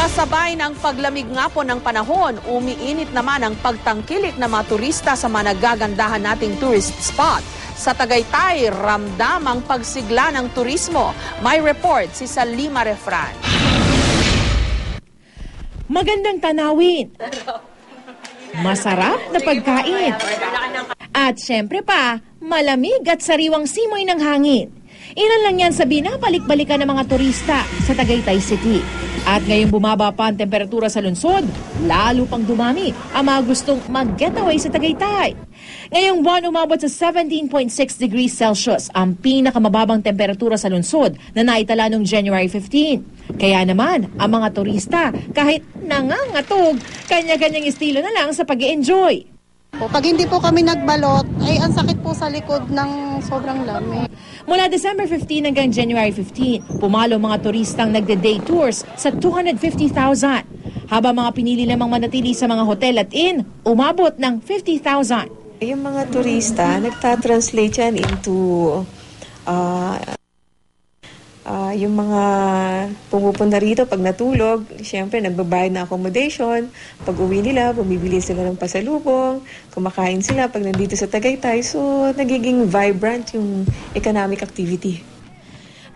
Kasabay ng paglamig nga po ng panahon, umiinit naman ang pagtangkilik ng mga turista sa mga nagagandahan nating tourist spot. Sa Tagaytay, ramdam ang pagsigla ng turismo. May report si Salima Refran. Magandang tanawin, masarap na pagkain, at syempre pa, malamig at sariwang simoy ng hangin. Ilan lang yan sa binabalik-balikan ng mga turista sa Tagaytay City. At ngayong bumaba pa ang temperatura sa lungsod, lalo pang dumami ang mga gustong mag-getaway sa Tagaytay. Ngayong buwan umabot sa 17.6 degrees Celsius ang pinakamababang temperatura sa lungsod na naitala noong January 15. Kaya naman, ang mga turista kahit nangangatog, kanya-kanyang estilo na lang sa pag-i-enjoy. Pag hindi po kami nagbalot, ay ang sakit po sa likod ng sobrang lamig. Mula December 15 hanggang January 15, pumalo mga turistang nagde-day tours sa 250,000. Habang mga pinili lamang manatili sa mga hotel at inn, umabot ng 50,000. Yung mga turista, nagta-translate yan into yung mga pumupunta rito pag natulog, siyempre nagbabayad na accommodation. Pag uwi nila, bumibili sila ng pasalubong, kumakain sila pag nandito sa Tagaytay. So, nagiging vibrant yung economic activity.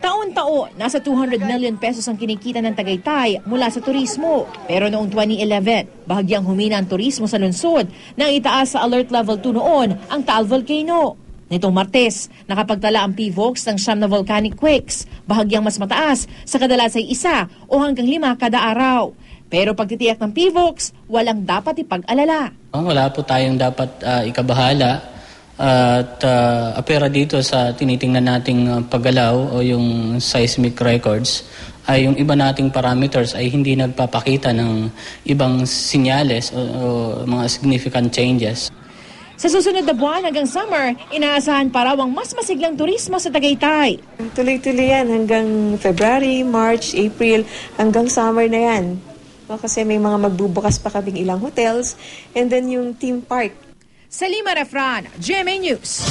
Taon-taon, nasa 200 million pesos ang kinikita ng Tagaytay mula sa turismo. Pero noong 2011, bahagyang humina ang turismo sa lungsod nang itaas sa alert level 2 noon ang Taal Volcano. Nitong Martes, nakapagtala ang PVOX ng 9 na volcanic quakes, bahagyang mas mataas sa kadalasay 1 o hanggang 5 kada araw. Pero pagtitiyak ng PVOX, walang dapat ipag-alala. Wala po tayong dapat ikabahala at apera dito sa tinitingnan nating paggalaw o yung seismic records ay yung iba nating parameters ay hindi nagpapakita ng ibang sinyales o mga significant changes. Sa susunod na buwan hanggang summer, inaasahan pa raw ang mas masiglang turismo sa Tagaytay. Tuloy-tuloy yan hanggang February, March, April, hanggang summer na yan. Kasi may mga magbubukas pa kaming ilang hotels and then yung theme park. Salima Refran, GMA News.